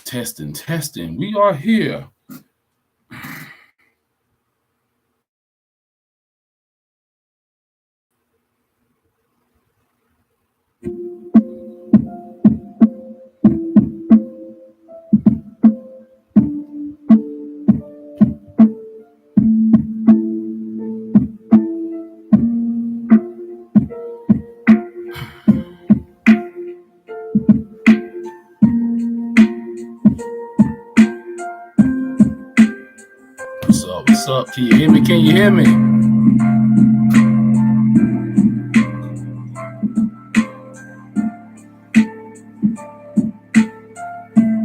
Testing. We are here. What's up? Can you hear me? Can you hear me?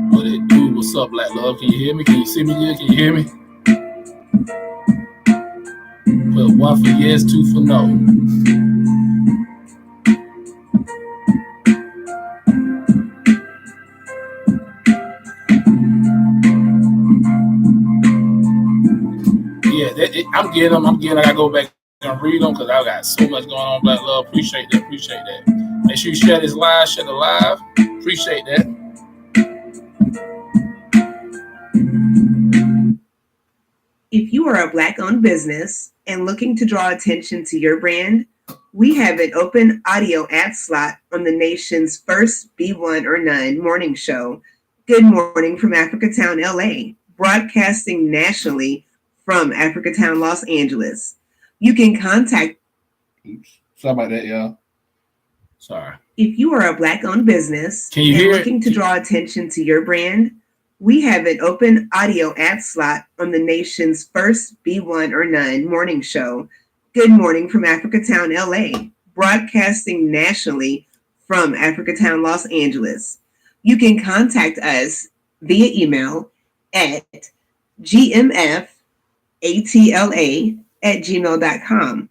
What it do? What's up, Black Love? Can you hear me? Can you see me good? Can you hear me? Put 1 for yes, 2 for no. I'm getting them. I gotta go back and read them because I got so much going on. Black Love, appreciate that. Make sure you share this live, share the live. Appreciate that. If you are a Black-owned business and looking to draw attention to your brand, we have an open audio ad slot on the nation's first Be One or None morning show, Good Morning from Africatown, LA, broadcasting nationally from Africatown, Los Angeles. You can contact... Sorry about that, y'all. Sorry. If you are a Black-owned business and looking to draw attention to your brand, we have an open audio ad slot on the nation's first Be One or None morning show, Good Morning from Africatown, LA, broadcasting nationally from Africatown, Los Angeles. You can contact us via email at gmfatla@gmail.com.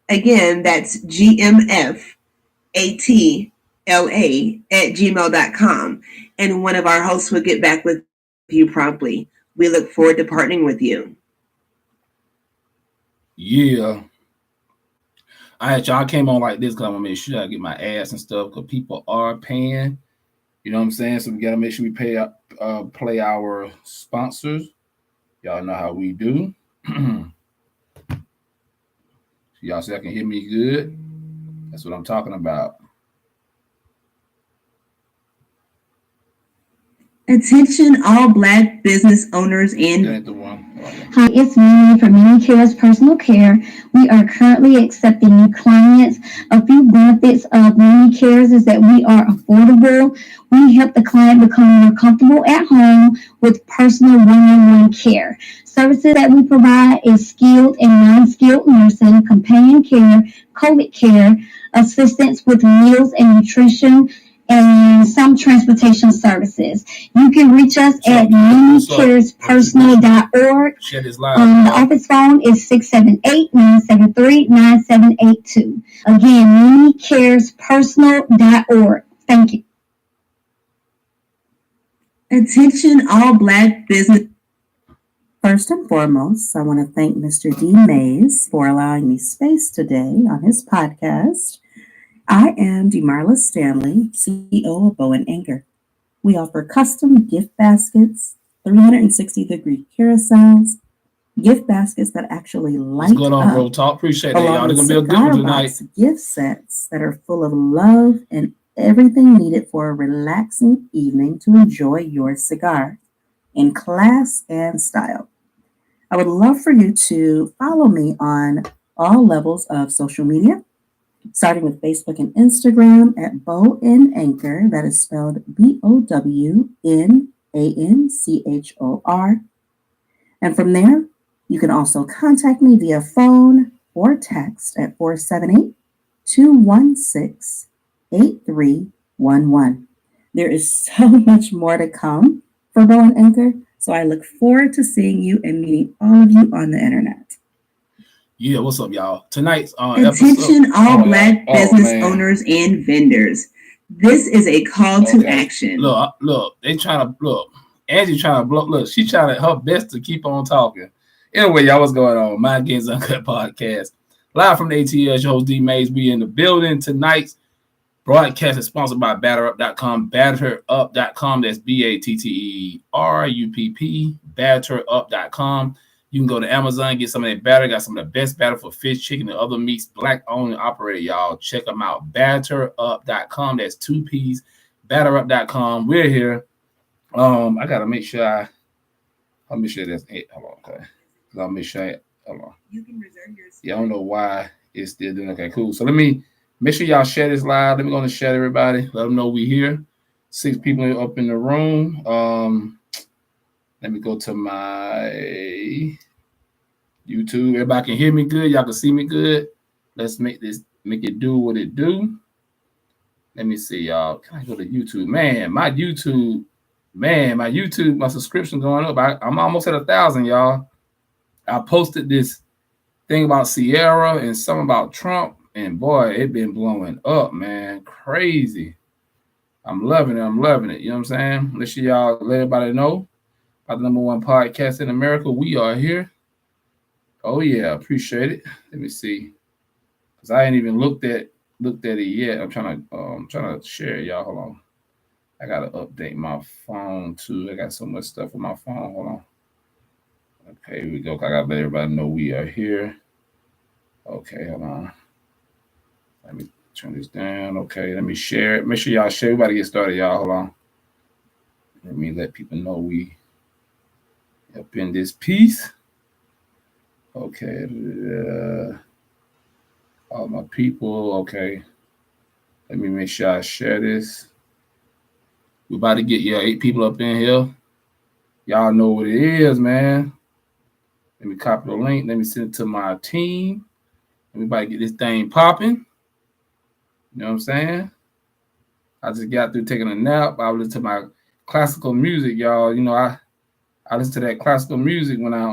Again, that's gmfatla@gmail.com. And one of our hosts will get back with you promptly. We look forward to partnering with you. Yeah. Y'all came on like this because I'm going to make sure I get my ads and stuff because people are paying. You know what I'm saying? So we got to make sure we play our sponsors. Y'all know how we do. Y'all say I can hear me good? That's what I'm talking about. Attention all Black business owners and... That ain't the one. Hi, it's Mimi from Mimi Cares Personal Care. We are currently accepting new clients. A few benefits of Mimi Cares is that we are affordable. We help the client become more comfortable at home with personal one-on-one care. Services that we provide is skilled and non-skilled nursing, companion care, COVID care, assistance with meals and nutrition, and some transportation services. You can reach us at mimicarespersonal.org. The office phone is 678-973-9782. Again, mimicarespersonal.org. Thank you. Attention all Black business. First and foremost, I want to thank Mr. D. Mays for allowing me space today on his podcast. I am Demarla Stanley, CEO of Bow & Anchor. We offer custom gift baskets, 360-degree carousels, gift baskets that actually light up. What's going on, Bro Talk? Appreciate that, y'all. They're going to be a good one tonight. Gift sets that are full of love and everything needed for a relaxing evening to enjoy your cigar in class and style. I would love for you to follow me on all levels of social media, starting with Facebook and Instagram at Bow & Anchor. That is spelled BOWNANCHOR. And from there, you can also contact me via phone or text at 478-216-8311. There is so much more to come for Bow & Anchor, so I look forward to seeing you and meeting all of you on the internet. Yeah, what's up, y'all? Tonight's Attention all Black business owners and vendors. This is a call to action. Look, they trying to look. Angie trying to block. Look, she trying her best to keep on talking. Anyway, y'all, what's going on? Mind Games Uncut podcast, live from the ATL. Your host D Mays. We in the building tonight. Broadcast is sponsored by batterup.com. Batterup.com. That's BATTERUPP. Batterup.com. You can go to Amazon, get some of that batter. Got some of the best batter for fish, chicken, and other meats. Black owned and operated, y'all. Check them out. Batterup.com. That's 2 P's. Batterup.com. We're here. I gotta make sure I'll make sure that's it. Hold on, okay. I'll make sure hold on. You can reserve your space. Yeah, I don't know why it's still doing okay, cool. So let me make sure y'all share this live. Let me go and share everybody. Let them know we here. 6 people up in the room. Let me go to my YouTube. Everybody can hear me good. Y'all can see me good. Let's make it do what it do. Let me see, y'all. Can I go to YouTube? Man, my YouTube, my subscription going up. I'm almost at 1,000, y'all. I posted this thing about Ciara and something about Trump, and boy, it been blowing up, man. Crazy. I'm loving it. You know what I'm saying? Make sure y'all let everybody know about the #1 podcast in America. We are here. Oh yeah, appreciate it. Let me see, cause I ain't even looked at it yet. I'm trying to share it, y'all. Hold on. I gotta update my phone too. I got so much stuff on my phone. Hold on. Okay, here we go. I gotta let everybody know we are here. Okay, hold on. Let me turn this down. Okay, let me share it. Make sure y'all share. Everybody get started, y'all. Hold on. Let me let people know we up in this piece. Okay. All my people. Okay. Let me make sure I share this. We about to get 8 people up in here. Y'all know what it is, man. Let me copy the link. Let me send it to my team. Everybody get this thing popping. You know what I'm saying? I just got through taking a nap. I listened to my classical music, y'all. You know, I listen to that classical music when I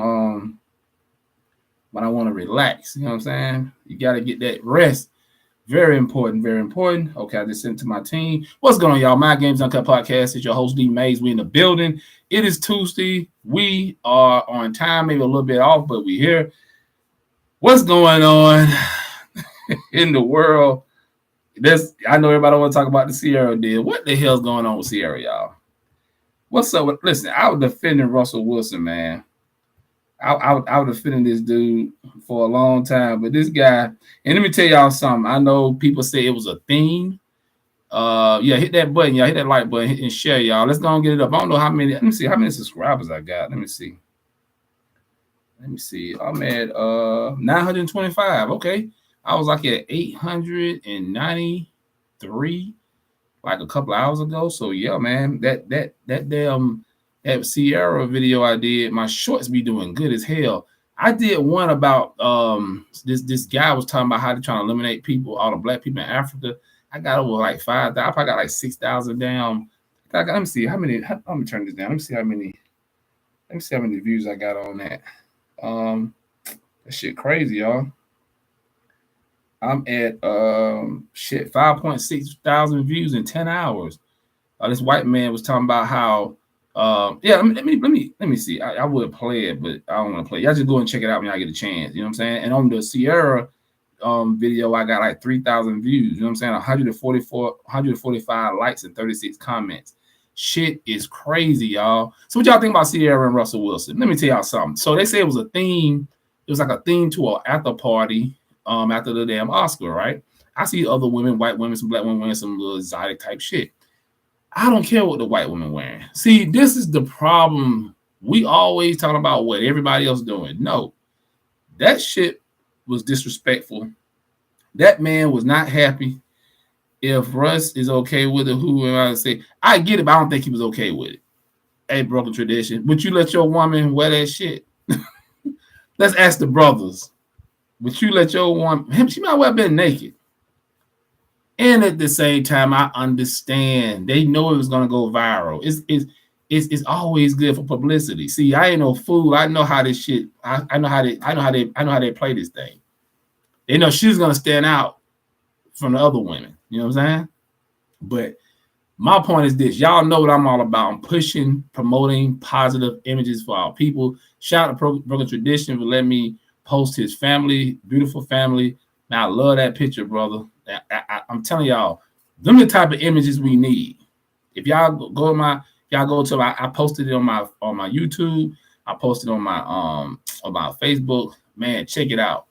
want to relax. You know what I'm saying? You got to get that rest. Very important, very important. Okay, I just sent it to my team. What's going on, y'all? My Games Uncut Podcast. It's your host, D Mays. We in the building. It is Tuesday. We are on time, maybe a little bit off, but we here. What's going on in the world? I know everybody want to talk about the Ciara deal. What the hell's going on with Ciara, y'all? What's up? Listen, I was defending Russell Wilson, man. I was defending this dude for a long time, but this guy, and let me tell y'all something. I know people say it was a theme. Hit that button, y'all. Hit that like button and share, y'all. Let's go and get it up. I don't know how many. Let me see how many subscribers I got. Let me see. I'm at 925. Okay. I was like at 893 like a couple of hours ago. So yeah, man, that damn that Ciara video I did, my shorts be doing good as hell. I did one about this guy was talking about how they're trying to eliminate people, all the black people in Africa. I got over like 5,000. I probably got like 6,000 down. Let me see how many. Let me turn this down. Let me see how many views I got on that. That shit crazy, y'all. I'm at 5.6 thousand views in 10 hours. This white man was talking about how let me see. I would play it, but I don't want to play it. Y'all just go and check it out when y'all get a chance. You know what I'm saying? And on the Ciara video, I got like 3,000 views. You know what I'm saying? 145 likes and 36 comments. Shit is crazy, y'all. So what y'all think about Ciara and Russell Wilson? Let me tell y'all something. So they say it was a theme. It was like a theme to an after party after the damn Oscar, right? I see other women, white women, some black women wearing some little exotic type shit. I don't care what the white women wearing. See, this is the problem. We always talk about what everybody else doing. No, that shit was disrespectful. That man was not happy. If Russ is okay with it, who am I to say? I get it, but I don't think he was okay with it. Hey, broken tradition. Would you let your woman wear that shit? Let's ask the brothers. Would you let your woman? She might well have been naked. And at the same time, I understand they know it was gonna go viral. It's always good for publicity. See, I ain't no fool. I know how this shit. I know how they play this thing. They know she's gonna stand out from the other women. You know what I'm saying? But my point is this: y'all know what I'm all about. I'm pushing, promoting positive images for our people. Shout out to Broken Tradition for letting me post his family, beautiful family. Now I love that picture, brother. I'm telling y'all, Them the type of images we need. If y'all go to I posted it on my YouTube. I posted on my Facebook. Man, check it out.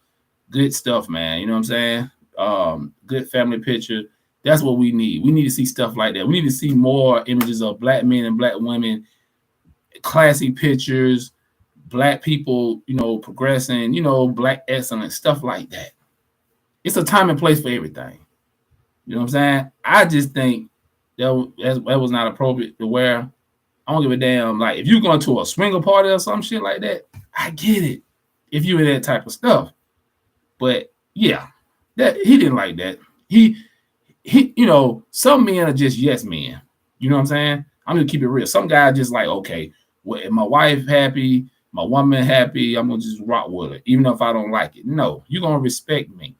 Good stuff, man. You know what I'm saying? Good family picture. That's what we need. We need to see stuff like that. We need to see more images of black men and black women, classy pictures, black people, progressing, black excellence, stuff like that. It's a time and place for everything. You know what I'm saying? I just think that was not appropriate to wear. I don't give a damn. Like, if you're going to a swinger party or some shit like that, I get it. If you in that type of stuff. But yeah, that he didn't like that. He some men are just yes men. You know what I'm saying? I'm gonna keep it real. Some guys just like, okay, well, if my wife happy, my woman happy, I'm gonna just rock with her, even if I don't like it. No, you're gonna respect me.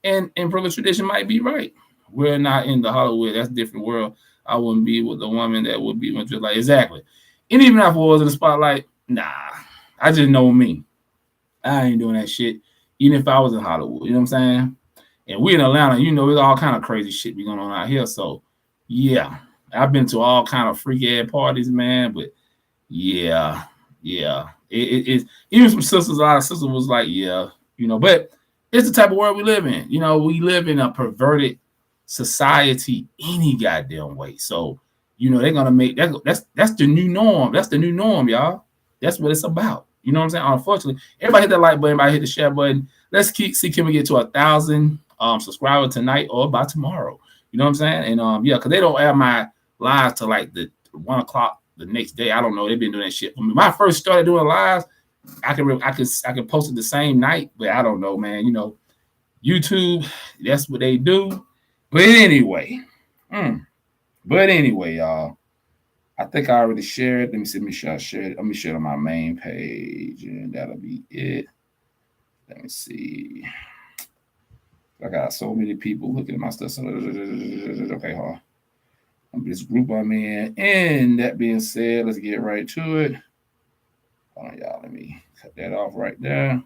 And brother tradition might be right. We're not in the Hollywood. That's a different world. I wouldn't be with the woman that would be with just like exactly. And even if I was in the spotlight, nah, I just know me. I ain't doing that shit. Even if I was in Hollywood, you know what I'm saying? And we in Atlanta, there's all kind of crazy shit be going on out here. So, yeah, I've been to all kind of freaky ass parties, man. But yeah, it's even some sisters. A lot of sisters was like, yeah, But it's the type of world we live in. We live in a perverted society any goddamn way. So, they're gonna make that's the new norm. That's the new norm, y'all. That's what it's about. You know what I'm saying? Unfortunately, everybody hit that like button, everybody hit the share button. Let's see, can we get to 1,000 subscribers tonight or by tomorrow? You know what I'm saying? And because they don't add my lives to like the 1 o'clock the next day. I don't know. They've been doing that shit for me. When I first started doing lives, I could post it the same night, but I don't know, man. YouTube, that's what they do. But anyway, y'all. I think I already shared. Let me sure I shared it. Let me share it on my main page, and that'll be it. Let me see. I got so many people looking at my stuff. Okay, hold on. This group I'm in. And that being said, let's get right to it. Hold on, y'all. Let me cut that off right there.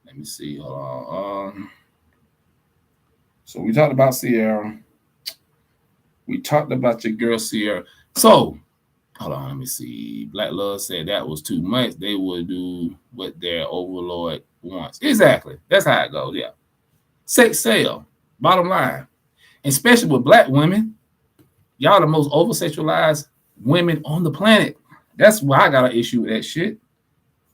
Let me see. Hold on. So we talked about Ciara. We talked about your girl Ciara. So, hold on, let me see. Black Love said that was too much. They would do what their overlord wants. Exactly. That's how it goes, yeah. Sex sell. Bottom line. Especially with black women. Y'all the most over-sexualized women on the planet. That's why I got an issue with that shit.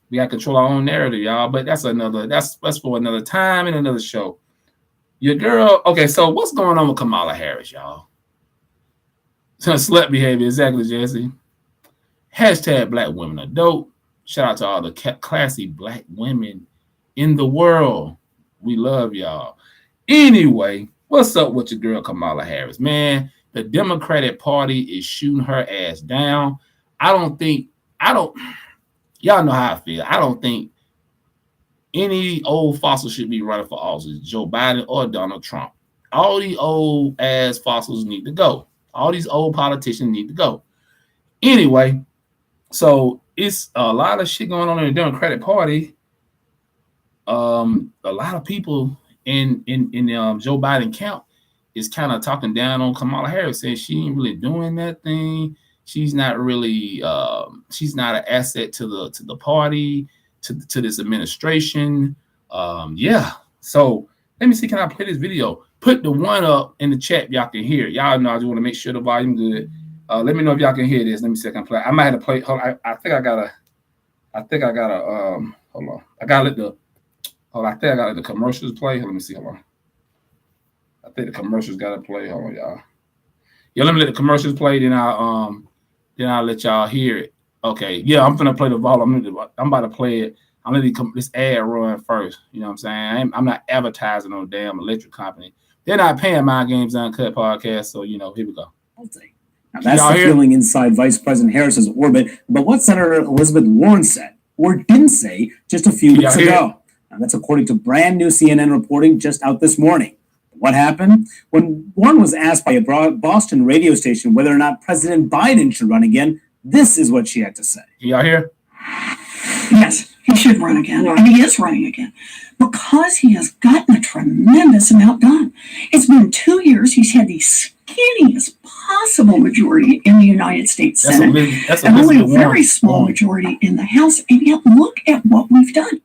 We got to control our own narrative, y'all. But that's for another time and another show. Your girl, okay, so what's going on with Kamala Harris, y'all? Slut behavior, exactly, Jesse. Hashtag black women are dope. Shout out to all the classy black women in the world. We love y'all. Anyway, what's up with your girl Kamala Harris? Man, the Democratic Party is shooting her ass down. Y'all know how I feel. I don't think any old fossil should be running for office, Joe Biden or Donald Trump. All these old ass fossils need to go. All these old politicians need to go. Anyway, so it's a lot of shit going on in the Democratic Party. A lot of people in Joe Biden camp is kind of talking down on Kamala Harris, saying she ain't really doing that thing. She's not really. She's not an asset to the party, to this administration. Yeah. So let me see. Can I play this video? Put the one up in the chat. Y'all can hear it. Y'all know I just want to make sure the volume good. Let me know if y'all can hear this. Let me see if I can play. I might have to play. Hold on. I think I gotta. Hold on. I think I gotta let the commercials play. Let me see. Hold on. I think the commercials gotta play. Hold on, y'all. Yeah, let me let the commercials play. Then I'll let y'all hear it. Okay. Yeah, I'm gonna play the volume. I'm about to play it. I'm gonna let this ad run first. You know what I'm saying? I'm not advertising on a damn electric company. They're not paying my games UNCUT podcast. So here we go. Now, that's the feeling inside Vice President Harris's orbit, but what Senator Elizabeth Warren said or didn't say just a few weeks ago. Now, that's according to brand new CNN reporting just out this morning. What happened? When Warren was asked by a Boston radio station whether or not President Biden should run again, this is what she had to say. Y'all hear? Yes, he should run again, and he is running again, because he has gotten a tremendous amount done. It's been 2 years. He's had the skinniest possible majority in the United States Senate, and only a very small majority in the House, and yet look at what we've done.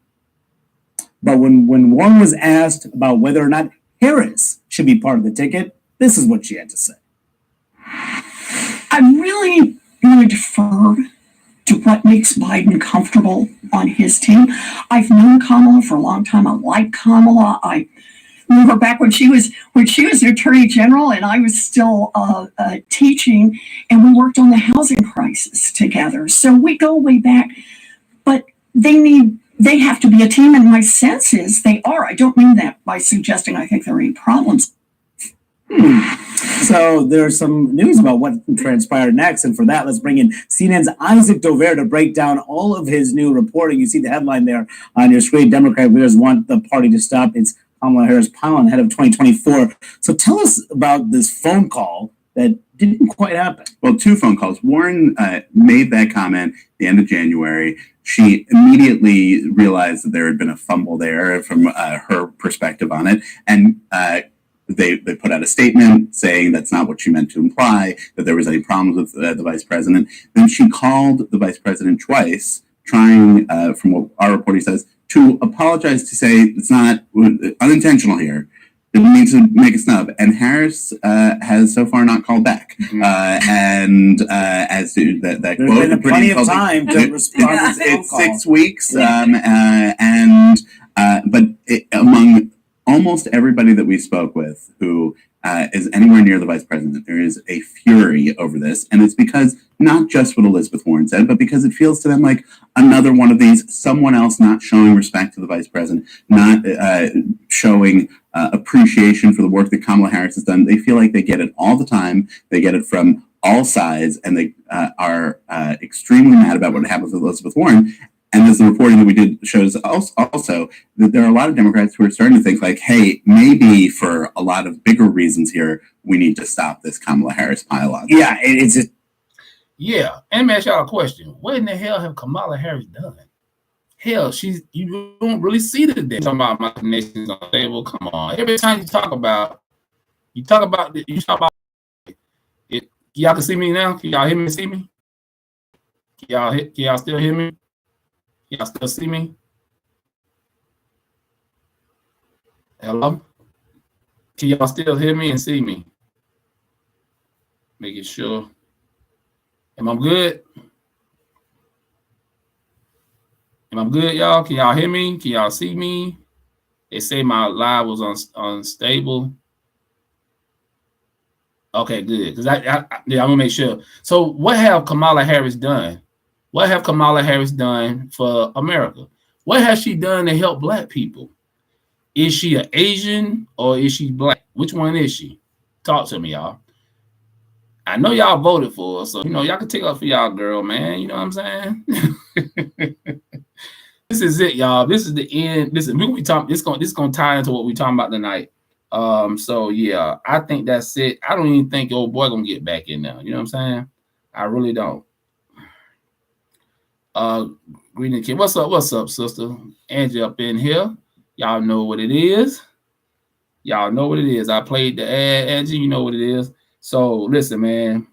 But when Warren was asked about whether or not Harris should be part of the ticket, this is what she had to say. I really want to defer to what makes Biden comfortable on his team. I've known Kamala for a long time. I like Kamala. I remember back when she was the Attorney General and I was still teaching, and we worked on the housing crisis together. So we go way back, but they have to be a team, and my sense is they are. I don't mean that by suggesting I think there are any problems. So there's some news about what transpired next, and for that, let's bring in CNN's Isaac Dover to break down all of his new reporting. You see the headline there on your screen: Democrat leaders want the party to stop its Kamala Harris pile ahead of 2024. So tell us about this phone call that didn't quite happen. Well, 2 phone calls. Warren made that comment at the end of January. She immediately realized that there had been a fumble there from her perspective on it, and they put out a statement saying that's not what she meant to imply, that there was any problems with the vice president. Then she called the vice president twice, trying, from what our reporting says, to apologize, to say it's not unintentional here. Didn't mean to make a snub. And Harris has so far not called back. And as to that There's quote, been plenty of time to respond. It's 6 weeks, but among almost everybody that we spoke with who is anywhere near the vice president, there is a fury over this. And it's because not just what Elizabeth Warren said, but because it feels to them like another one of these, someone else not showing respect to the vice president, not showing appreciation for the work that Kamala Harris has done. They feel like they get it all the time. They get it from all sides, and they are extremely mad about what happens with Elizabeth Warren. And as the reporting that we did shows also that there are a lot of Democrats who are starting to think like, hey, maybe for a lot of bigger reasons here, we need to stop this Kamala Harris pile-on. Yeah, it's a... Yeah, and let me ask y'all a question. What in the hell have Kamala Harris done? Hell, you don't really see the day. Talking about my nation's on the table. Come on. Every time you talk about it. Y'all can see me now? Can y'all hear me and see me? Can y'all still hear me? Y'all still see me? Hello? Can y'all still hear me and see me? Making sure. Am I good? Am I good, y'all? Can y'all hear me? Can y'all see me? They say my live was unstable. Okay, good. Because I'm gonna make sure. So, what have Kamala Harris done? What have Kamala Harris done for America? What has she done to help Black people? Is she an Asian or is she Black? Which one is she? Talk to me, y'all. I know y'all voted for her, so y'all can take up for y'all, girl, man. You know what I'm saying? This is it, y'all. This is the end. Listen, we're gonna be talking. This gonna tie into what we're talking about tonight. So yeah, I think that's it. I don't even think old boy gonna get back in there. You know what I'm saying? I really don't. Greeting kid. What's up, sister? Angie up in here. Y'all know what it is. Y'all know what it is. I played the ad, Angie. You know what it is. So listen, man.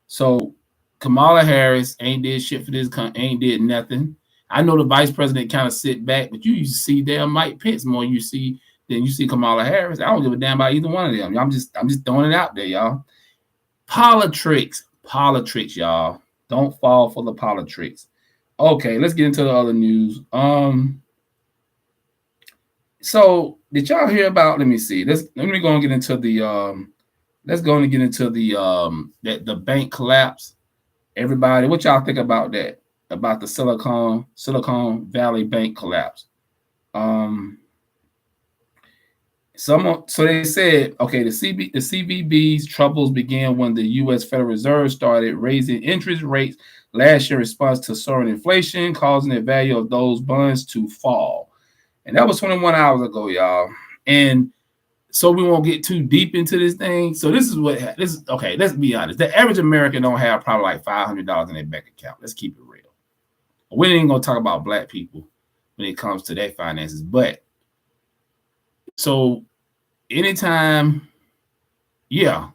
So Kamala Harris ain't did shit for this country, ain't did nothing. I know the vice president kind of sit back, but you used to see damn Mike Pence more than you see Kamala Harris. I don't give a damn about either one of them. I'm just throwing it out there, y'all. Politics, y'all. Don't fall for the politics. Okay, let's get into the other news. So did y'all hear about? Let me see. Let me go and get into the. Let's go and get into the bank collapse. Everybody, what y'all think about that? About the Silicon Valley Bank collapse. So they said, okay, the CVB's troubles began when the U.S. Federal Reserve started raising interest rates last year in response to soaring inflation, causing the value of those bonds to fall. And that was 21 hours ago, y'all. And so we won't get too deep into this thing. So this is okay. Let's be honest. The average American don't have probably like $500 in their bank account. Let's keep it real. We ain't gonna talk about Black people. when it comes to their finances. But so anytime, yeah,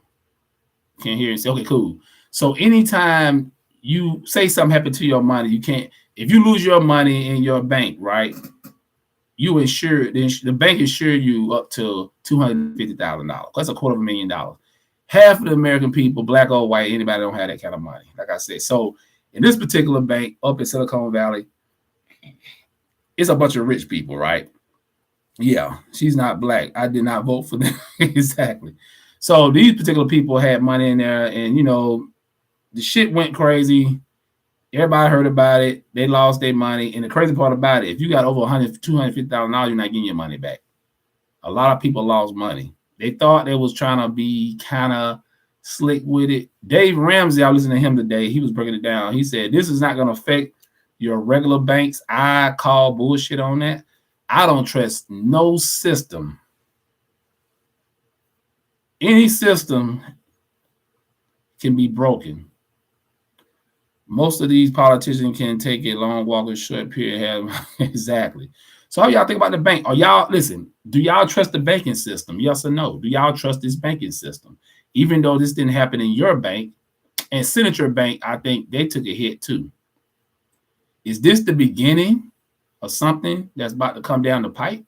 can't hear you. Say, okay, cool. So anytime you say something happened to your money, you can't. If you lose your money in your bank, right? You insure the bank insure you up to $250,000. That's $250,000. Half of the American people, black or white, anybody don't have that kind of money. Like I said, so in this particular bank up in Silicon Valley, it's a bunch of rich people, right? Yeah, she's not black. I did not vote for them. Exactly. So these particular people had money in there, and the shit went crazy. Everybody heard about it. They lost their money. And the crazy part about it, if you got over $250,000, you're not getting your money back. A lot of people lost money. They thought they was trying to be kind of slick with it. Dave Ramsey, I listened to him today. He was breaking it down. He said, this is not going to affect your regular banks. I call bullshit on that. I don't trust no system. Any system can be broken. Most of these politicians can take a long walk or short period. Exactly. So how y'all think about the bank? Do y'all trust the banking system? Yes or no? Do y'all trust this banking system? Even though this didn't happen in your bank and Signature Bank, I think they took a hit too. Is this the beginning of something that's about to come down the pipe?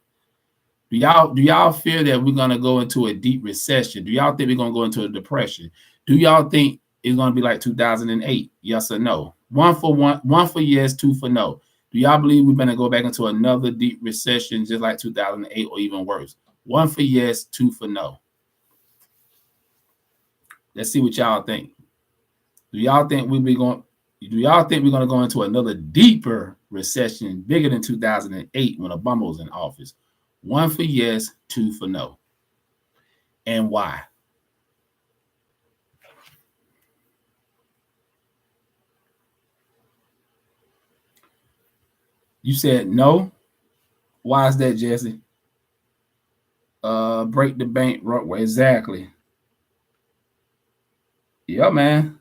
Do y'all fear that we're gonna go into a deep recession? Do y'all think we're gonna go into a depression? Do y'all think it's gonna be like 2008? Yes or no? One for yes, two for no. Do y'all believe we're gonna go back into another deep recession just like 2008 or even worse? One for yes, two for no. Let's see what y'all think. Do y'all think we're gonna go into another deeper recession, bigger than 2008 when Obama was in office? One for yes, two for no. And why? You said no. Why is that, Jesse? Break the bank right way. Exactly. Yeah, man.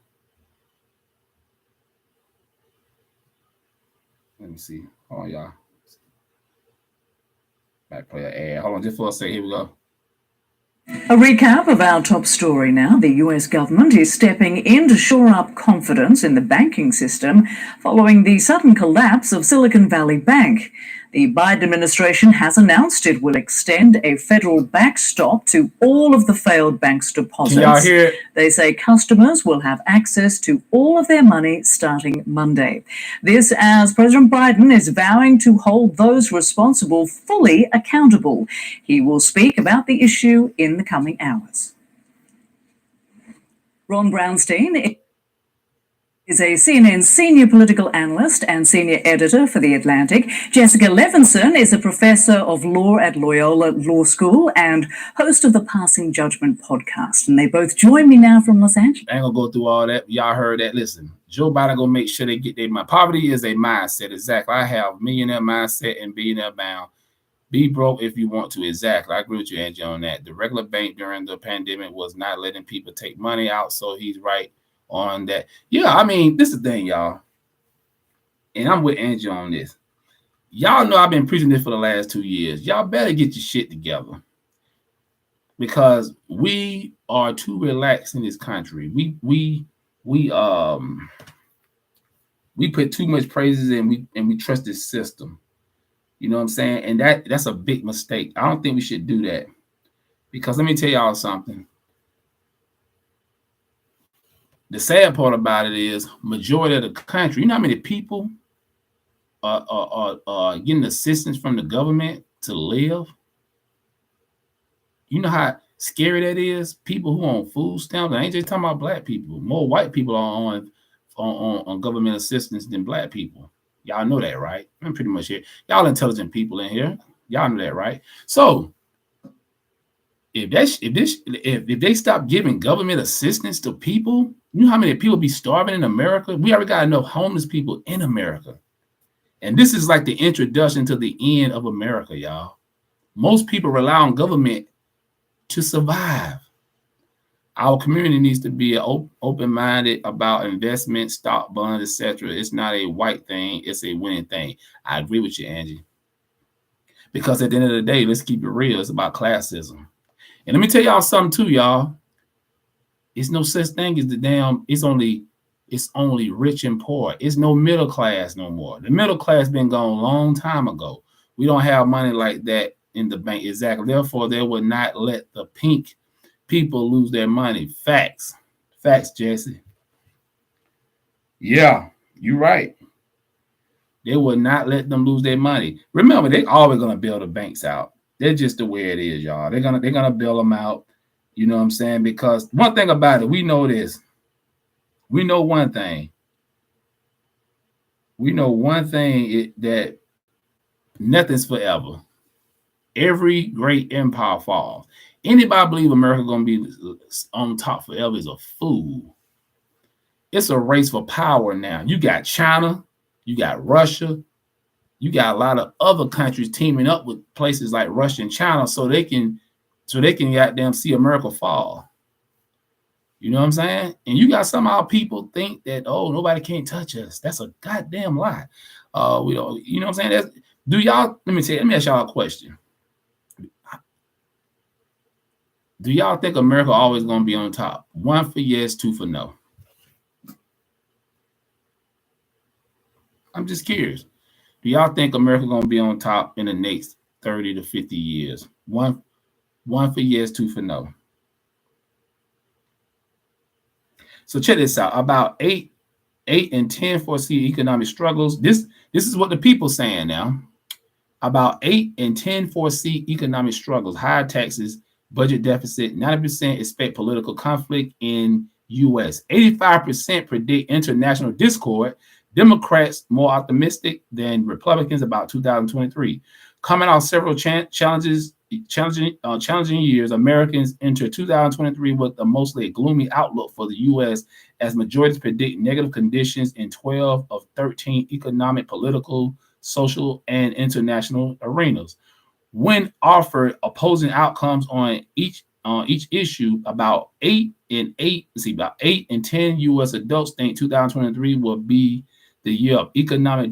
Let me see. Hold on, y'all. Might play an ad. Hold on just for a second. Here we go. A recap of our top story now. The US government is stepping in to shore up confidence in the banking system following the sudden collapse of Silicon Valley Bank. The Biden administration has announced it will extend a federal backstop to all of the failed bank's deposits. Can y'all hear it? They say customers will have access to all of their money starting Monday. This as President Biden is vowing to hold those responsible fully accountable. He will speak about the issue in the coming hours. Ron Brownstein is a CNN senior political analyst and senior editor for The Atlantic. Jessica Levinson is a professor of law at Loyola Law School and host of the Passing Judgment podcast. And they both join me now from Los Angeles. I ain't gonna go through all that. Y'all heard that. Listen, Joe Biden gonna make sure they get their money. Poverty is a mindset. Exactly. I have millionaire mindset and billionaire bound. Be broke if you want to. Exactly. I agree with you, Angie, on that. The regular bank during the pandemic was not letting people take money out. So he's right on that. Yeah, I mean, this is the thing, y'all. And I'm with Angie on this. Y'all know I've been preaching this for the last 2 years. Y'all better get your shit together. Because we are too relaxed in this country. We put too much praises and we trust this system. You know what I'm saying? And that's a big mistake. I don't think we should do that. Because let me tell y'all something. The sad part about it is majority of the country, you know how many people are getting assistance from the government to live? You know how scary that is? People who are on food stamps, I ain't just talking about black people. More white people are on government assistance than black people. Y'all know that, right? I'm pretty much here. Y'all intelligent people in here. Y'all know that, right? So if they stop giving government assistance to people, you know how many people be starving in America? We already got enough homeless people in America. And this is like the introduction to the end of America, y'all. Most people rely on government to survive. Our community needs to be open-minded about investment, stock, bonds, etc. It's not a white thing. It's a winning thing. I agree with you, Angie. Because at the end of the day, let's keep it real. It's about classism. And let me tell y'all something too, y'all. It's no such thing as it's only rich and poor. It's no middle class no more. The middle class been gone a long time ago. We don't have money like that in the bank. Exactly. Therefore, they would not let the pink people lose their money. Facts. Facts, Jesse. Yeah, you're right. They will not let them lose their money. Remember, they're always going to bail the banks out. They're just the way it is, y'all. They're gonna bail them out. You know what I'm saying? Because one thing about it, we know this. We know one thing. We know one thing that nothing's forever. Every great empire falls. Anybody believe America gonna be on top forever is a fool. It's a race for power now. You got China, you got Russia, you got a lot of other countries teaming up with places like Russia and China so they can goddamn see America fall. You know what I'm saying? And you got some of our people think that, oh, nobody can't touch us. That's a goddamn lie. We don't, you know what I'm saying? Let me ask y'all a question. Do y'all think America always gonna be on top? 1 for yes, 2 for no. I'm just curious. Do y'all think America gonna be on top in the next 30 to 50 years? One for yes, 2 for no. So check this out. About 8 in 10 foresee economic struggles. This is what the people saying now. About 8 in 10 foresee economic struggles, higher taxes, budget deficit. 90% expect political conflict in U.S. 85% predict international discord. Democrats more optimistic than Republicans about 2023. Coming off several challenging years, Americans enter 2023 with a mostly gloomy outlook for the U.S. as majorities predict negative conditions in 12 of 13 economic, political, social, and international arenas. When offered opposing outcomes on each issue, about 8 in 10 U.S. adults think 2023 will be the year of economic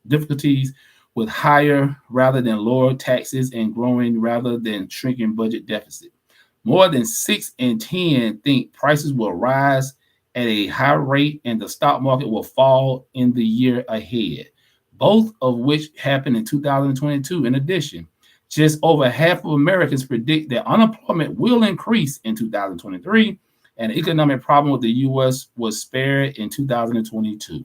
difficulties with higher rather than lower taxes and growing rather than shrinking budget deficit. More than 6 in 10 think prices will rise at a high rate and the stock market will fall in the year ahead, both of which happened in 2022. In addition, just over half of Americans predict that unemployment will increase in 2023 and the economic problem with the U.S. was spared in 2022.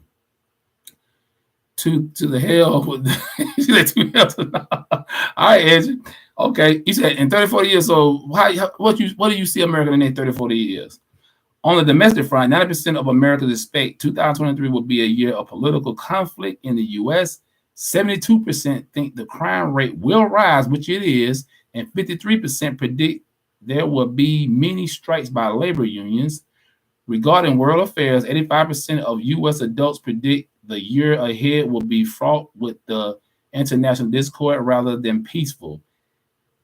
To the hell with he said to hell to all right, Edgy. Okay, he said in 30, 40 years. So what do you see America in the next 30, 40 years? On the domestic front, 90% of Americans expect 2023 will be a year of political conflict in the U.S. 72% think the crime rate will rise, which it is, and 53% predict there will be many strikes by labor unions. Regarding world affairs, 85% of U.S. adults predict the year ahead will be fraught with the international discord rather than peaceful.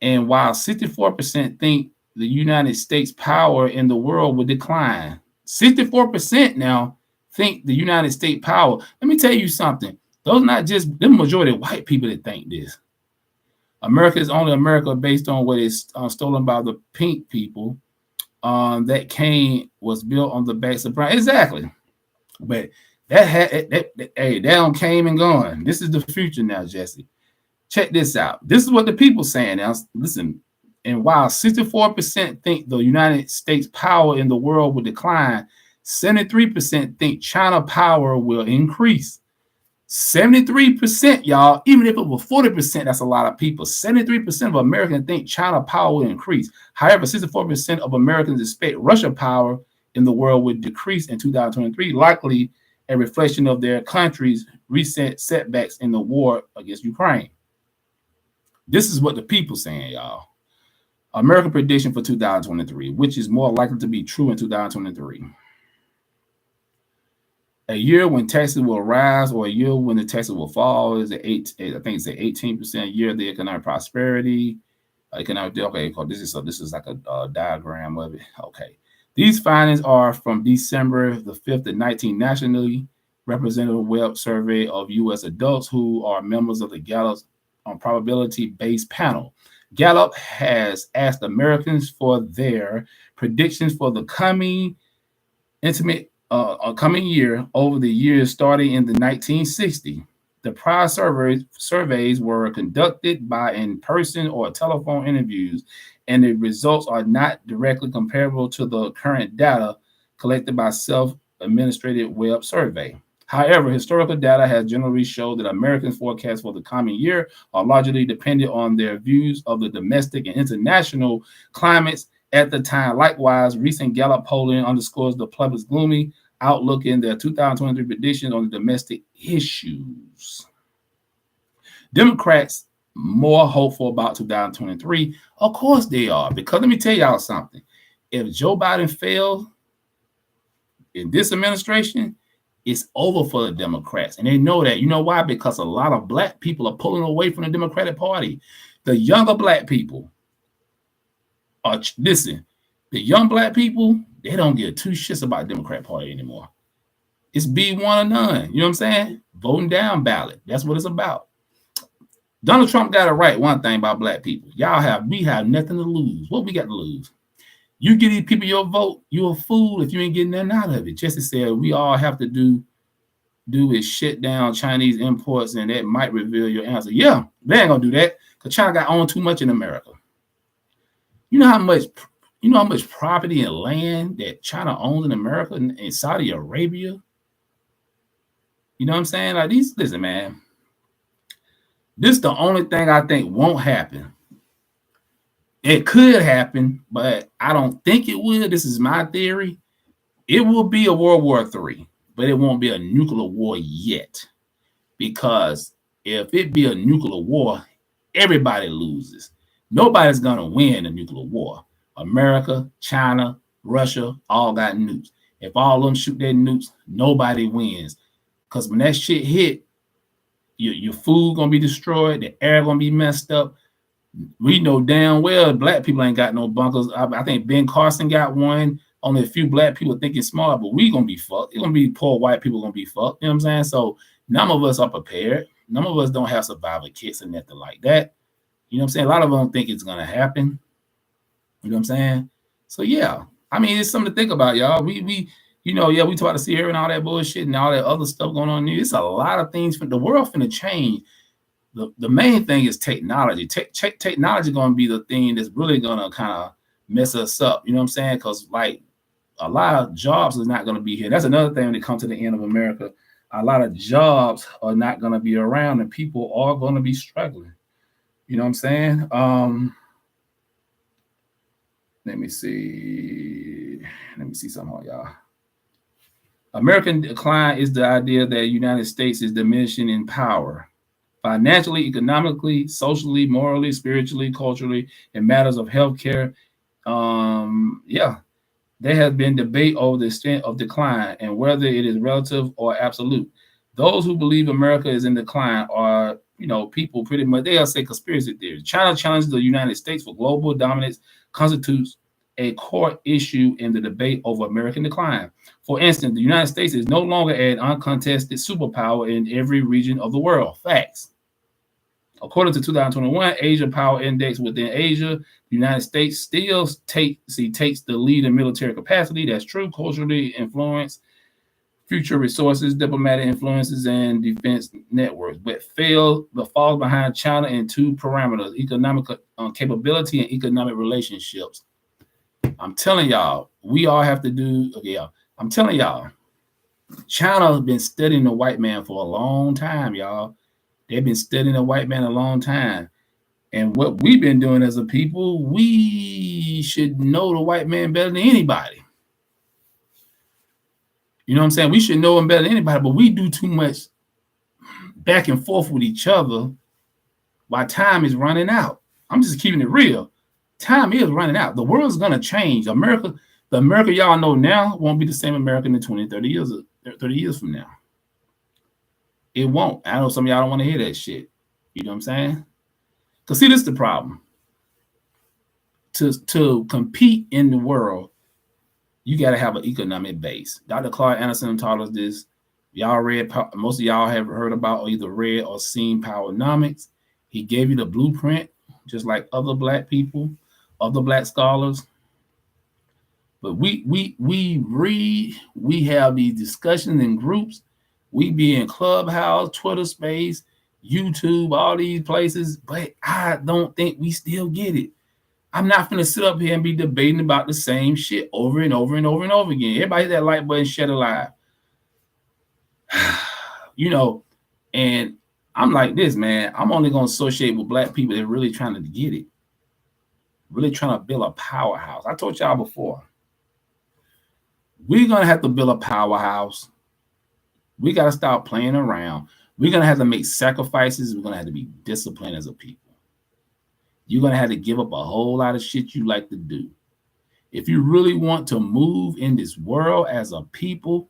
And while 64% think the United States power in the world will decline, 64% now think the United States power. Let me tell you something. Those are not just the majority of white people that think this. America is only America based on what is stolen by the pink people. That was built on the backs of brown. Exactly. But that down came and gone. This is the future now, Jesse. Check this out. This is what the people saying now. Listen, and while 64% think the United States power in the world will decline, 73% think China power will increase. 73%, y'all, even if it was 40%, that's a lot of people. 73% of Americans think China power will increase. However, 64% of Americans expect Russia power in the world would decrease in 2023, likely a reflection of their country's recent setbacks in the war against Ukraine. This is what the people saying, y'all. American prediction for 2023, which is more likely to be true in 2023. A year when taxes will rise or a year when the taxes will fall is I think it's an 18% year of the economic prosperity. This is like a diagram of it. Okay. These findings are from December the 5th and 19th nationally representative web survey of U.S. adults who are members of the Gallup probability-based panel. Gallup has asked Americans for their predictions for the coming year over the years starting in the 1960s. The prior surveys were conducted by in-person or telephone interviews, and the results are not directly comparable to the current data collected by self-administrated web survey. However, historical data has generally showed that Americans' forecasts for the coming year are largely dependent on their views of the domestic and international climates at the time. Likewise, recent Gallup polling underscores the public's gloomy outlook in their 2023 predictions on the domestic issues. Democrats more hopeful about 2023. Of course they are, because let me tell y'all something. If Joe Biden fails in this administration, it's over for the Democrats. And they know that. You know why? Because a lot of black people are pulling away from the Democratic Party. The younger black people are, listen, the young black people, they don't give two shits about the Democrat Party anymore. It's be one or none. You know what I'm saying? Voting down ballot. That's what it's about. Donald Trump got it right. One thing about black people. We have nothing to lose. What we got to lose? You give these people your vote, you're a fool if you ain't getting nothing out of it. Jesse said we all have to do is shut down Chinese imports, and that might reveal your answer. Yeah, they ain't gonna do that because China got owned too much in America. You know how much property and land that China owns in America and Saudi Arabia? You know what I'm saying? Like listen, man. This is the only thing I think won't happen. It could happen, but I don't think it will. This is my theory. It will be a World War III, but it won't be a nuclear war yet. Because if it be a nuclear war, everybody loses. Nobody's going to win a nuclear war. America, China, Russia, all got nukes. If all of them shoot their nukes, nobody wins. Because when that shit hit, your food going to be destroyed. The air going to be messed up. We know damn well black people ain't got no bunkers. I think Ben Carson got one. Only a few black people thinking smart, but we gonna be fucked. It's gonna be poor white people gonna be fucked. You know what I'm saying? So none of us are prepared. None of us don't have survival kits and nothing like that. You know what I'm saying? A lot of them don't think it's gonna happen. You know what I'm saying? So yeah, I mean, it's something to think about, y'all. We we talk about the Sierra and all that bullshit and all that other stuff going on. It's a lot of things. The world finna change. The main thing is technology. Technology going to be the thing that's really going to kind of mess us up. You know what I'm saying? Because like a lot of jobs is not going to be here. That's another thing when it comes to the end of America. A lot of jobs are not going to be around and people are going to be struggling. You know what I'm saying? Let me see something, y'all. American decline is the idea that the United States is diminishing in power. Financially, economically, socially, morally, spiritually, culturally, in matters of healthcare. There has been debate over the extent of decline and whether it is relative or absolute. Those who believe America is in decline are, people pretty much, they'll say conspiracy theories. China challenges the United States for global dominance constitutes a core issue in the debate over American decline. For instance, the United States is no longer an uncontested superpower in every region of the world. Facts. According to 2021 Asia Power Index within Asia, the United States still takes the lead in military capacity. That's true. Culturally influence, future resources, diplomatic influences, and defense networks, but falls behind China in two parameters: economic capability and economic relationships. I'm telling y'all, we all have to do. Okay, y'all. I'm telling y'all, China has been studying the white man for a long time, y'all. They've been studying the white man a long time. And what we've been doing as a people, we should know the white man better than anybody. You know what I'm saying? We should know him better than anybody, but we do too much back and forth with each other while time is running out. I'm just keeping it real. Time is running out. The world's going to change. The America y'all know now won't be the same America in 20, 30 years from now. It won't. I know some of y'all don't want to hear that shit. You know what I'm saying? Because see, this is the problem. To compete in the world, you got to have an economic base. Dr. Clark Anderson taught us this. Y'all read, most of y'all have heard about or either read or seen Powernomics. He gave you the blueprint, just like other black people, other black scholars. But we read, we have these discussions in groups. We be in Clubhouse, Twitter Space, YouTube, all these places, but I don't think we still get it. I'm not gonna sit up here and be debating about the same shit over and over and over and over again. Everybody hit that like button, share alive. You know, and I'm like this, man. I'm only gonna associate with black people that are really trying to get it, really trying to build a powerhouse. I told y'all before, we're gonna have to build a powerhouse. We gotta stop playing around. We're gonna have to make sacrifices. We're gonna have to be disciplined as a people. You're gonna have to give up a whole lot of shit you like to do. If you really want to move in this world as a people,